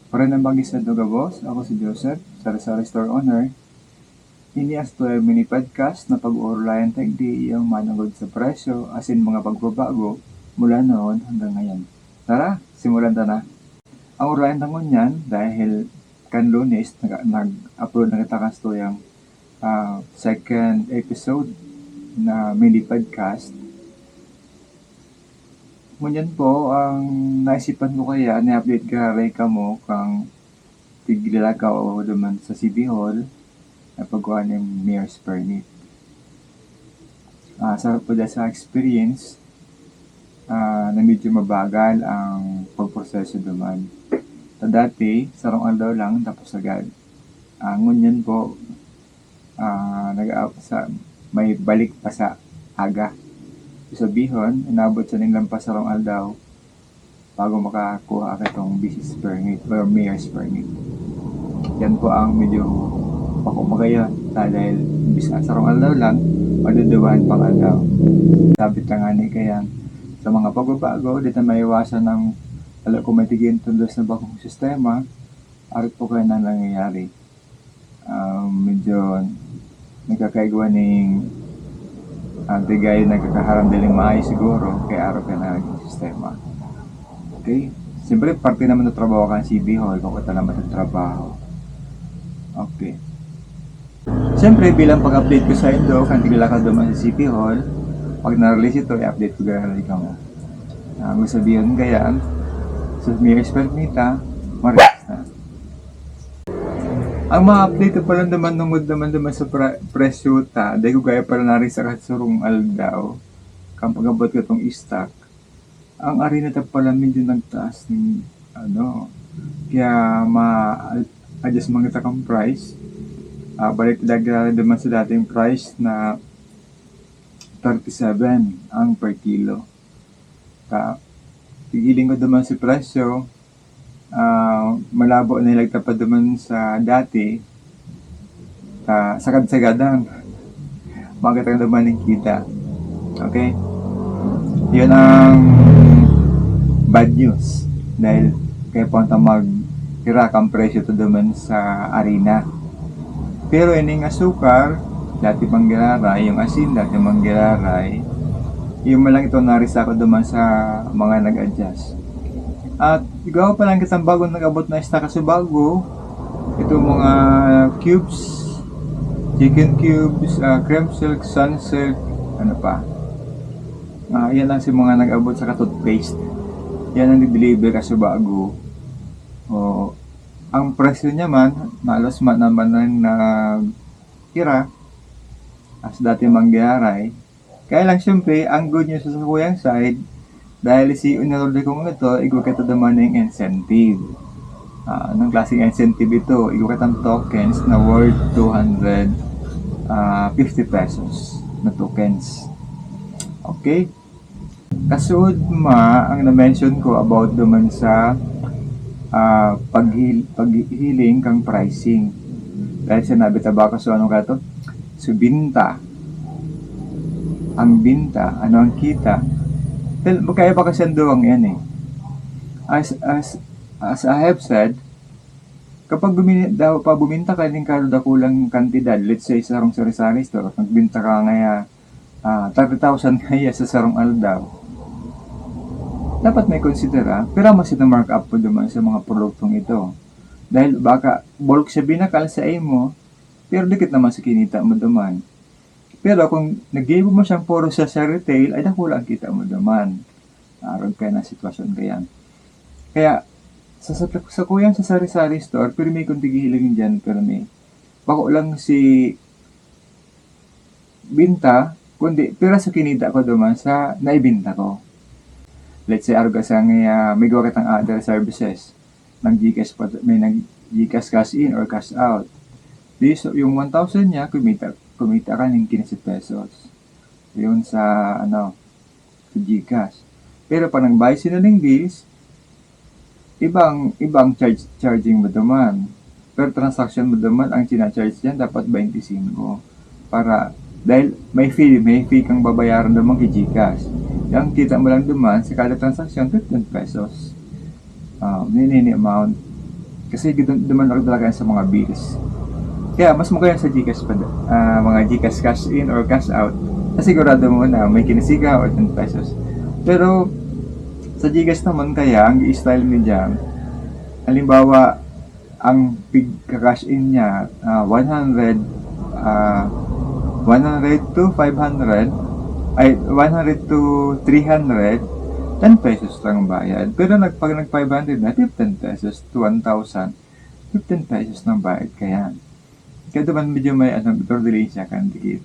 Para ng Bagis na Boss, ako si Joseph, Sari-Sari Store Owner. Ini as to mini podcast na pag-uurlayan tagdi iyang manungod sa presyo asin mga pagbabago mula noon hanggang ngayon. Tara, simulan ta na. Ang urayan tangon yan dahil kan Lunes nag-upload na kita kasto yung second episode na mini podcast. Ngunyan po, ang naisipan ko kaya ni-update ka rin ka mo kang tigilaka o duman sa City Hall na pagkuha ng mayor's permit. Sa pala sa experience, na medyo mabagal ang pagproseso duman. Dati, sarong aldaw lang tapos agad. Ngunyan po, may balik pa sa aga. Sabihin, inabot sa nilang pasarong aldaw bago makakuha ka itong business permit or mayor's permit. Yan po ang medyo pakumagayon dahil bisa sarong aldaw lang, maduduwahan pang aldaw. Sabit na nga ni kaya sa mga pagbabago, dito maiwasan ng kung matigin tundos na bagong sistema, arit po kayo na nangyayari. Medyo nagkakaigwa ng tigay nagkakaharam daling maayos siguro kaya araw ka na naging sistema. Okay? Siyempre, parte naman ng trabaho ka ng City Hall kung kita naman ng trabaho. Okay. Siyempre, bilang pag-update ko sa inyo, kung tigala ka duman sa City Hall, pag na-release ito, i-update ko gano'n ka mo. Ang sabihin kaya, sa mayor's permit, ma-release na. Ang mga update pa lang naman sa presyo dahil ko gaya pala na rin sa kasurong aldaw, kung pag-abot ko itong stock, ang arena ta pala medyo nagtaas ng kaya ma-adjust mga takang price. Balik talaga naman sa dating price na 37 ang per kilo. Pigiling ko naman si presyo, malabo na ilagtapad naman sa dati, sagad-sagadan, makita naman ng kita. Okay? Yun ang bad news dahil kaya punta mag-hira kang presyo to naman sa arena. Pero ining asukar, dati manggiraray, yung asin dati manggiraray, yung malang ito narisa ko naman sa mga nag-adjust. At ikaw pa lang kitang bago nag-abot na stock sa bago, itong mga cubes, chicken cubes, cream silk, sun silk, ano pa. Yan lang si mga nag-abot sa toothpaste. Yan ang nag-deliver ka sa bago. Ang presyo niya man, malos man naman na nag-hira, as dati mangyaray. Kaya lang siyempre, ang good news sa kuyang side, dahil si unarolde kong ito, igwakita naman ng incentive. Anong klaseng incentive ito? Igwakitang tokens na worth 250 pesos na tokens. Okay? Kasunod ang na-mention ko about naman sa paghiling kang pricing. Dahil sinabi tabaka so ano ka to? So binta. Ang binta, ano ang kita? Kaya pa kasi ang duwang yan eh. As I have said, kapag buminta ka ng karoda kulang kantidad, let's say sa sarong sari-sari store, nagbinta ka ngaya 30,000 kaya sa sarong aldaw, dapat may konsidera, pero mas ito mark up po duman sa mga produktong ito. Dahil baka bulk siya binakal sa mo, pero dikit naman sa kinita mo duman. Pero kung nag-give mo siyang puro sa retail, ay nakulang kita mo naman. Araw ka na sitwasyon kaya. Kaya, sa kuyang sa sari-sari store, pero may kung tigihilagin dyan, pero may. Bako lang si binta, kundi, pero sa kinita ko naman sa naibinta ko. Let's say, araw ka sa may gawa kitang other services. Nag-Gcash may nag-Gcash cash in or cash out. So, yung 1,000 niya, kumita ka ng 15 pesos. Yun sa sa Gcash. Pero pag nag-buy sila ng bills, ibang charging mo naman. Per transaction mo naman, ang sinacharge dyan dapat 25. Dahil may fee kang babayaran naman kay Gcash. Yung kita mo lang naman sa kada transaction, 15 pesos. Nini amount. Kasi duman ako talaga sa mga bills. Kaya mas maganda sa GCash pa, mga GCash cash in or cash out. Kasi sigurado mo na may kinisiga or 10 pesos. Pero sa GCash naman kaya, ang i-style niya dyan, halimbawa, ang pigka-cash in niya, 100, ah, 100 to 500, ay 100 to 300, 10 pesos lang bayad. Pero pag nag 500 na, 15 pesos to 1,000, 15 pesos ng bayad kaya. Kaya naman medyo may delay siya kan dikit.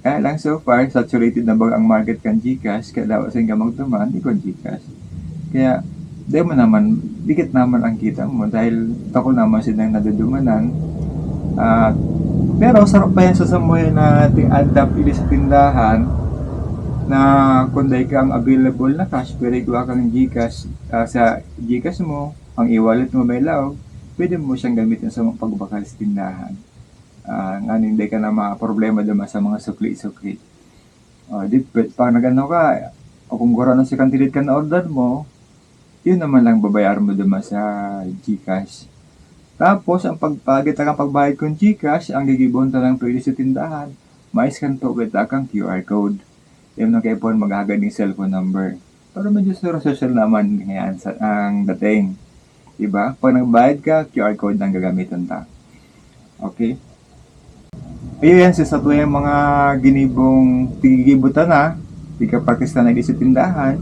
Kaya lang so far, saturated na ba ang market kan Gcash, kaya dapat sa nga magtuman, di ko Gcash. Kaya, di mo naman, dikit naman ang kita mo dahil tako naman silang nadudumanan. Pero sarap pa yan sa samuhay na adapt ili sa tindahan na kung dahil kang available na cash, pwede kuha kang Gcash sa Gcash mo, ang e-wallet mo may law, pwede mo siyang gamitin sa pagbakal sa tindahan. Nga hindi ka na problema naman sa mga sukli-sukli. Pag nagano ka, o kung gura na si kantilit ka na order mo, yun naman lang babayar mo naman sa Gcash. Tapos, ang pagpagita kang pagbayad kong Gcash, ang gigibon talang pwede sa tindahan, mais-scan to kita kang QR code. Yung na kayo po maghagad ng cellphone number. Pero medyo social naman ngayon ang dating. Diba? Pag nagbayad ka, QR code ang gagamitan ta. Okay? Ayun yan, sa tuwing mga ginibong tigigibutan na, di ka practice na nag sa tindahan,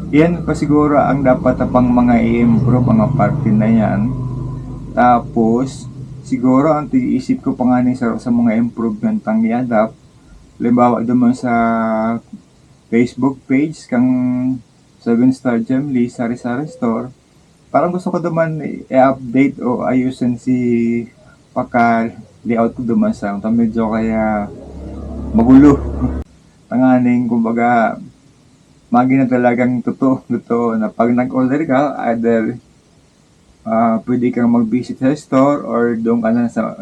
yan pa siguro ang dapat pang mga i-improve mga parte na yan. Tapos, siguro ang tiisip ko pa nga sa mga improvement ang i-adapt, halimbawa naman sa Facebook page kang 7-Star Gemly, Sari-Sari Store, parang gusto ko naman i-update o ayusin si paka-layout ko naman sa medyo kaya magulo. Tanganing, kumbaga, magi na talagang totoo na pag nag-order ka, either pwede kang mag-visit sa store or doon ka na sa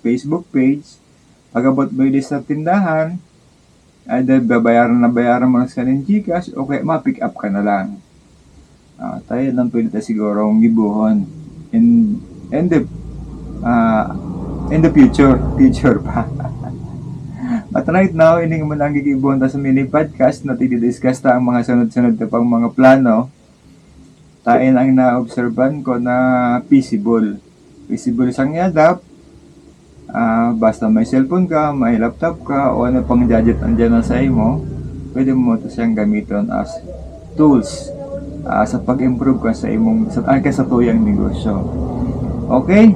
Facebook page. Pag-abot mo yun sa tindahan, either bayaran mo sa kanin Gcash o kaya ma-pick up ka na lang. Tayo lang pwede tayo siguro ang gibuhon in the future pa. But right now, hindi mo lang gigibuhon ta sa mini podcast na i-discuss ta ang mga sunod-sunod na pang mga plano. Tain ang na-obserban ko na feasible sang i-adapt. Basta may cellphone ka, may laptop ka, o ano pang gadget andyan na sa imo, pwede mo ito siyang gamitin as tools sa pag-improve ka sa imong sa tuyang negosyo. Okay?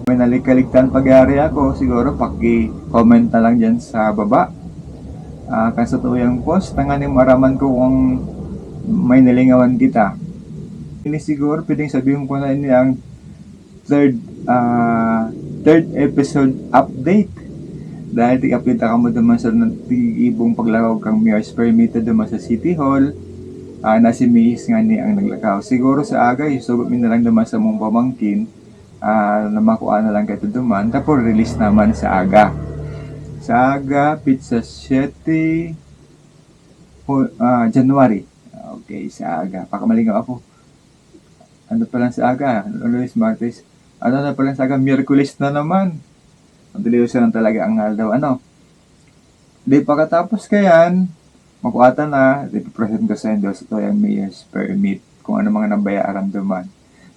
May nalikaligtan pag-ari ako, siguro paki-comment na lang dyan sa baba. Kan sa tuyang post, tanganin maraman ko kung may nalingawan kita. Ini siguro pwedeng sabihin ko na ini ang third episode update. Dahil tig-update ka mo naman sa tig-ibong paglakaw kang Mayor's Permit naman sa City Hall. Na si Miss nga ni ang naglakaw. Siguro sa aga, isugot mi na lang naman sa mong pamangkin na makuha na lang kayo duman. Tapos release naman sa aga. Sa aga, pizza 7 January. Okay, sa aga. Pakamalingaw ako. Ano pa lang sa aga? Lunes, Martes. Ano na pa lang sa aga? Miyerkules na naman. Ang diliwasa lang talaga ang daw. Di pagkatapos kayan, makuha na, i-present ko sa inyo sa tuyang Mayor's Permit kung ano mga nabayaran duman.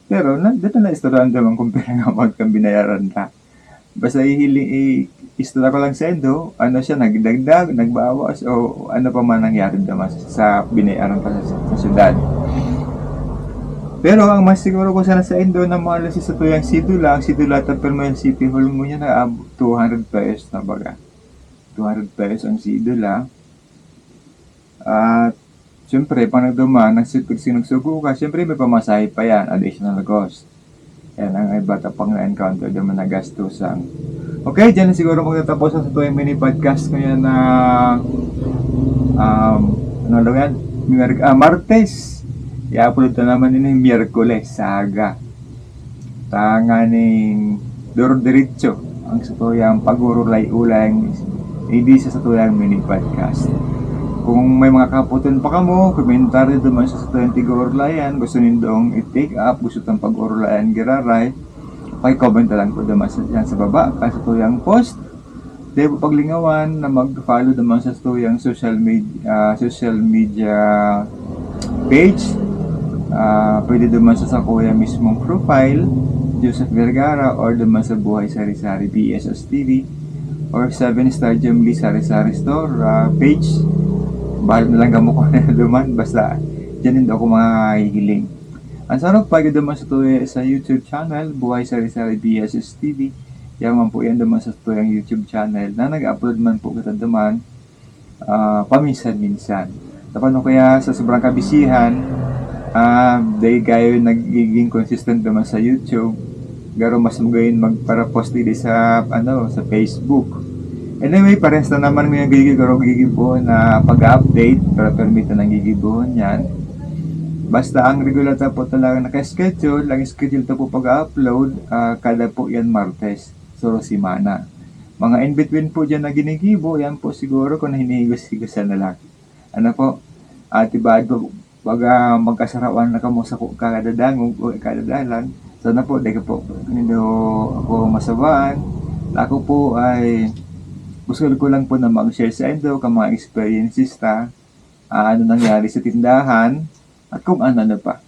Pero, dito na istoraan duman kung pera nga magkang binayaran ta. Basta istora ko lang sa inyo, ano siya, nagdagdag, nagbawas, o ano pa man nangyari duman sa binayaran pa sa syudad. Pero ang mas siguro ko sana sa inyo na mahal sa tuyang sidula, ang sidula tapos mo yung City Hall mo niya na 200 pesos na baga. 200 pesos ang sidula. At siyempre, pag nagduman, sinugsugo ka, siyempre may pamasahe pa yan, additional cost. Yan ang iba pang na-encounter naman na gastusan. Okay, dyan na siguro magtatapos sa tuwing mini podcast ngayon na Martes. I-upload na naman ini Miyerkules sa aga. Tanganing duro-diretso ang sa tuyang pagurulay-ulay hindi sa tuyang mini podcast. Kung may mga kaputan pa kamo, komentaryo duman sa 20 Gorlayan, gusto nindong i-take up, gusto tang pag-Orlayan giraray, paki-comment lang po duman yan sa baba, kasi tuyang post. Di po paglingawan na mag-follow naman sa tuyang social media page. Pwede duman sa kuya mismong profile, Joseph Vergara, or duman sa Buhay Sari-Sari BSS TV, or 7 Star Lee Sari-Sari Store page. Bahal na lang kamo ko na duman, basta dyan din ako mga hihiling. Ang sarap pag duman sa tuya sa YouTube channel, Buhay Sari-Sari BSS TV. Yaman po yan duman sa tuyang YouTube channel na nag-upload man po kita duman paminsan-minsan. Tapos kaya sa sobrang kabisihan, dahil kayo nagiging consistent naman sa YouTube, garo mas magayon magpara-post din sa sa Facebook. Anyway, parehas na naman ngayon gigibuhon na pag-update, pero permit na gigibuhon yan. Basta ang regular ta po talaga naka-schedule, ang schedule ta po pag-upload, kada po yan Martes, suro simana. Mga in-between po dyan na ginigibo, yan po siguro kung hinihigos-higosan na lang. Ano po, diba, pag magkasarawan na kamo sa kadadangog o kadadalan, sana po, dahil po, nindo ako masabaan. Ako po ay gusto ko lang po na mag-share sa inyo kung mga experiences ano nangyari sa tindahan, at kung ano pa.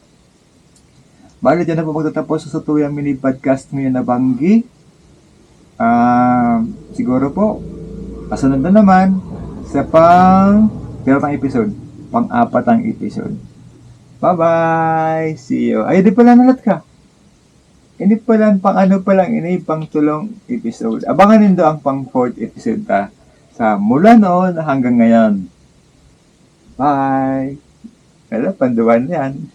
Bali, dyan na po magtatapos sa tuyang mini podcast ngayon na Banggi. Siguro po, kasunod na naman sa pang episode. Pang-apat ang episode. Bye-bye! See you! Ay, di pala nalat ka. Hindi pala, pang tulong episode. Abangan nindo ang pang 4th episode sa mula noon hanggang ngayon. Bye! Wala, panduan yan.